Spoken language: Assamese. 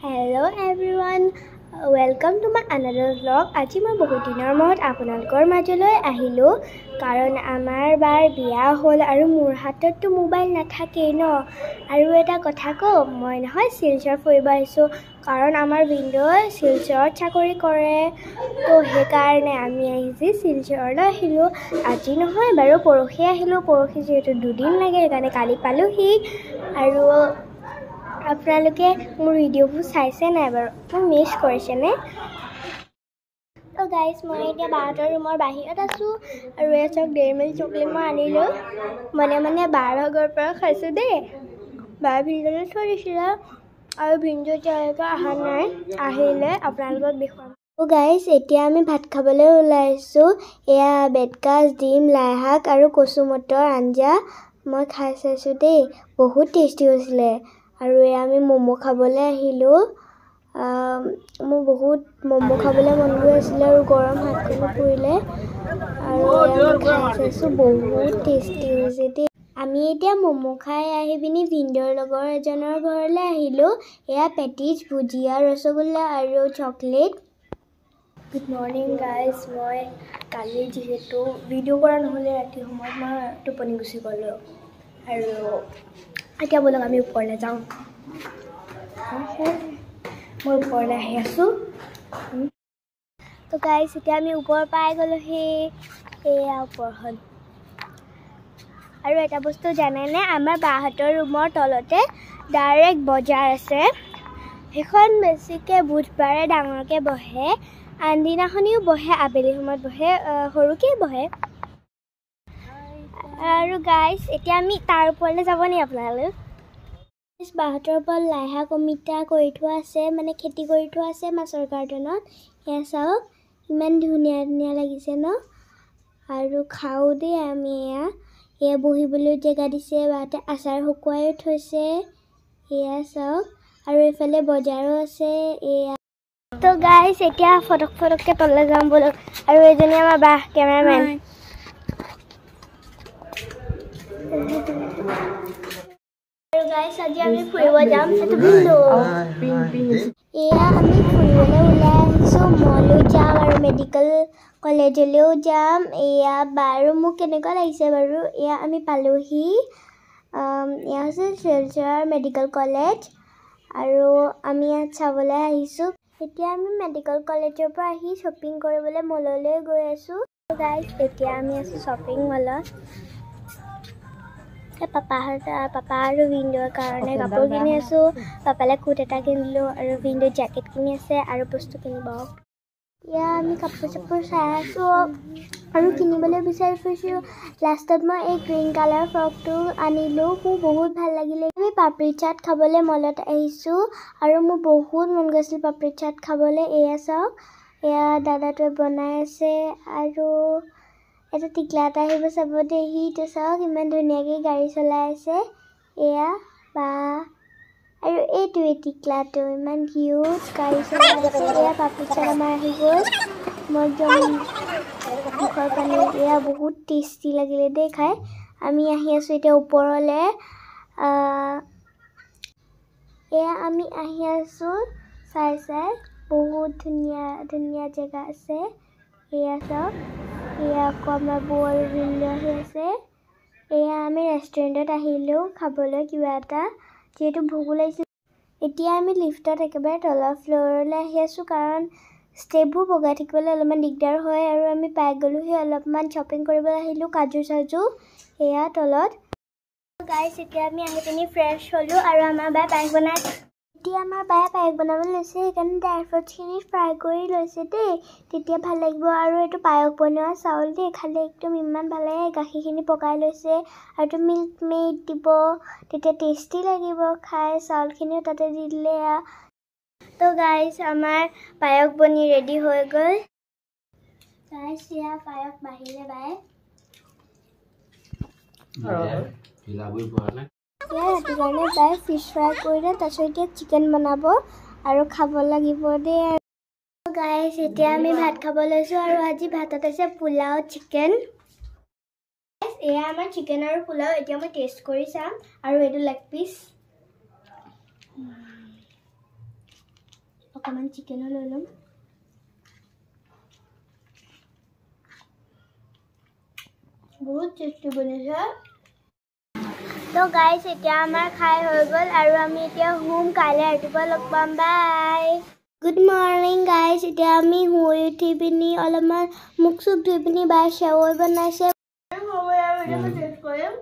Hello everyone, welcome to my another vlog. আজি মই বহুত দিনৰ মূৰত আপোনালোকৰ মাজলৈ আহিলোঁ কাৰণ আমাৰ বাৰ বিয়া হ'ল আৰু মোৰ হাতততো মোবাইল নাথাকেই ন। আৰু এটা কথা কওঁ, মই নহয় শিলচৰ ফুৰিব আহিছোঁ কাৰণ আমাৰ ভিনদেউৱে শিলচৰত চাকৰি কৰে, তো সেইকাৰণে আমি আহিছোঁ শিলচৰলৈ আহিলোঁ। আজি নহয় বাৰু পৰহি আহিলোঁ, পৰহি যিহেতু দুদিন লাগে সেইকাৰণে কালি পালোহি। আৰু আপোনালোকে মোৰ ভিডিঅ'বোৰ চাইছে নাই বাৰু, মোক মিছ কৰিছেনে? তো গাইজ, মই এতিয়া বাহঁতৰ ৰুমৰ বাহিৰত আছোঁ আৰু এই চব ডেইৰী মিল্ক চকলেট মই আনিলোঁ, মানে বাৰ ভাগৰ পৰা খাইছোঁ দেই। বাৰ ভিনদেউলৈ থৈ দিছিলে আৰু ভিনদেউ এতিয়ালৈকে অহা নাই, আহিলে আপোনালোকক দেখুৱাম। তো গাইজ, এতিয়া আমি ভাত খাবলৈ ওলাইছোঁ। এয়া বেতগাজ, ডিম, লাই শাক আৰু কচু মটৰ আঞ্জা মই খাই চাইছোঁ দেই, বহুত টেষ্টি হৈছিলে। আৰু এয়া আমি ম'ম' খাবলৈ আহিলোঁ। মোৰ বহুত ম'ম' খাবলৈ মন গৈ আছিলে আৰু গৰম হাতখনো পুৰিলে আৰু এয়া মই খাই চাইছোঁ, বহুত টেষ্টি হৈছে দেই। আমি এতিয়া ম'ম' খাই আহি পিনি ভিনদেউৰ লগৰ এজনৰ ঘৰলৈ আহিলোঁ। এয়া পেটিছ, ভুজিয়া, ৰসগোল্লা আৰু চকলেট। গুড মৰ্ণিং গাইজ, মই কালি যিহেতু ভিডিঅ' কৰা নহ'লে ৰাতি সময়ত মই টোপনি গুচি গ'লোঁ আৰু এতিয়া ব'লক আমি ওপৰলৈ যাওঁ। মই ওপৰলৈ আহি আছোঁ। তো গাইজ, এতিয়া আমি ওপৰ পাই গ'লোহি, এয়া ওপৰখন। আৰু এটা বস্তু জানেনে, আমাৰ বাহঁতৰ ৰুমৰ তলতে ডাইৰেক্ট বজাৰ আছে। সেইখন বেছিকৈ বুধবাৰে ডাঙৰকৈ বহে, আনদিনাখনিও বহে, আবেলি সময়ত বহে, সৰুকৈ বহে। আৰু গাইজ, এতিয়া আমি তাৰ ওপৰলৈ যাব নি আপোনালোক? বাহঁতৰ ওপৰত লাই শাক অমিতা কৰি থোৱা আছে, মানে খেতি কৰি থোৱা আছে মাছৰ কাৰ্টনত। এয়া চাওক, ইমান ধুনীয়া ধুনীয়া লাগিছে ন। আৰু খাওঁ দেই আমি। এয়া বহিবলৈ জেগা দিছে, বাহঁতে আচাৰ শুকুৱাইও থৈছে, এয়া চাওক। আৰু এইফালে বজাৰো আছে এয়া। তো গাইজ, এতিয়া ফটককৈ তললৈ যাম ব'লক। আৰু এজনী আমাৰ বাহ কেমেৰামেন। আৰু গাইজ, আজি আমি ফুৰিব যাম। এয়া আমি ফুৰিবলৈ ওলাই আহিছোঁ, মলো যাম আৰু মেডিকেল কলেজলৈও যাম। এয়া বাৰু মোক কেনেকুৱা লাগিছে বাৰু, এয়া আমি পালোহি। এয়া হৈছে শিলচৰ মেডিকেল কলেজ আৰু আমি ইয়াত চাবলৈ আহিছোঁ। এতিয়া আমি মেডিকেল কলেজৰ পৰা আহি শ্বপিং কৰিবলৈ মললৈ গৈ আছোঁ। গাইজ, এতিয়া আমি আছোঁ শ্বপিং মলত। পাপা আৰু ভিনদেউৰ কাৰণে কাপোৰ কিনি আছোঁ। পাপালৈ কোট এটা কিনিলোঁ আৰু ভিনদেউ জেকেট কিনি আছে আৰু বস্তু কিনিব। এয়া আমি কাপোৰ চাপোৰ চাই আছোঁ আৰু কিনিবলৈ বিচাৰি ফুৰিছোঁ। লাষ্টত মই এই গ্ৰীণ কালাৰ ফ্ৰকটো আনিলোঁ, মোৰ বহুত ভাল লাগিলে। আমি পাপৰি চাট খাবলৈ মলত আহিছোঁ আৰু মোৰ বহুত মন গৈছিল পাপৰি চাট খাবলৈ। এয়া চাওক, এয়া দাদাটোৱে বনাই আছে আৰু এটা টিকলা এটা আহিব চাব দেই, সিটো চাওক ইমান ধুনীয়াকৈ গাড়ী চলাই আছে। এয়া বা, আৰু এইটোৱে টিকলাটো ইমান কিউট গাড়ী চলাই আছে। এয়া পাপৰি চাট আমাৰ আহি গ'ল, মই একদম মুখৰ পানী। এয়া বহুত টেষ্টি লাগিলে দেই খাই। আমি আহি আছোঁ এতিয়া ওপৰলৈ। এয়া আমি আহি আছোঁ চাই, বহুত ধুনীয়া ধুনীয়া জেগা আছে। এয়া চাওক, এয়া আকৌ আমাৰ বৌ আৰু ভিনদেউ আহি আছে। এয়া আমি ৰেষ্টুৰেণ্টত আহিলোঁ খাবলৈ কিবা এটা, যিহেতু ভোকো লাগিছিল। এতিয়া আমি লিফ্টত একেবাৰে তলৰ ফ্ল'ৰলৈ আহি আছোঁ কাৰণ ষ্টেপবোৰ বগাই থাকিবলৈ অলপমান দিগদাৰ হয়। আৰু আমি পাই গ'লোহি, অলপমান শ্বপিং কৰিবলৈ আহিলোঁ, কাজু চাজু এয়া তলত। গাইজ, এতিয়া আমি আহি পিনি ফ্ৰেছ হ'লোঁ আৰু আমাৰ বায়ে পায়স বনাবলৈ লৈছে, সেইকাৰণে ড্ৰাই ফ্ৰুটছখিনি ফ্ৰাই কৰি লৈছে দেই, তেতিয়া ভাল লাগিব। আৰু এইটো পায়স বনোৱা চাউল দেই, খালে একদম ইমান ভাল লাগে। গাখীৰখিনি পগাই লৈছে আৰু এইটো মিল্ক মেড দিব, তেতিয়া টেষ্টি লাগিব খাই। চাউলখিনিও তাতে দি দিলে। তো গাইজ, আমাৰ পায়স বনি ৰেডি হৈ গ'ল। গাইজ, এয়া পায়স বাঢ়িলে বায়ে। ৰাতি কাৰণে বায়ে ফিছ ফ্ৰাই কৰিলে, তাৰপিছত এতিয়া চিকেন বনাব আৰু খাব লাগিব দেই। গাইজ, এতিয়া আমি ভাত খাব লৈছোঁ আৰু আজি ভাতত আছে পোলাও, চিকেন। এয়া আমাৰ চিকেন আৰু পোলাও। এতিয়া মই টেষ্ট কৰি চাম। আৰু এইটো লেগ পিচ। অকণমান চিকেনো লৈ ল'ম বহুত টেষ্টি বনিছে তো গাইজ এতিয়া আমাৰ খাই হৈ গ'ল আৰু আমি এতিয়া শুম কাইলৈ ৰাতিপুৱা লগ পাম বাই গুড মৰ্ণিং গাইজ এতিয়া আমি শুই উঠি পিনি অলপমান মুখ চুখ ধুই পিনি বাই চেৱৈ বনাইছে টেষ্ট কৰিম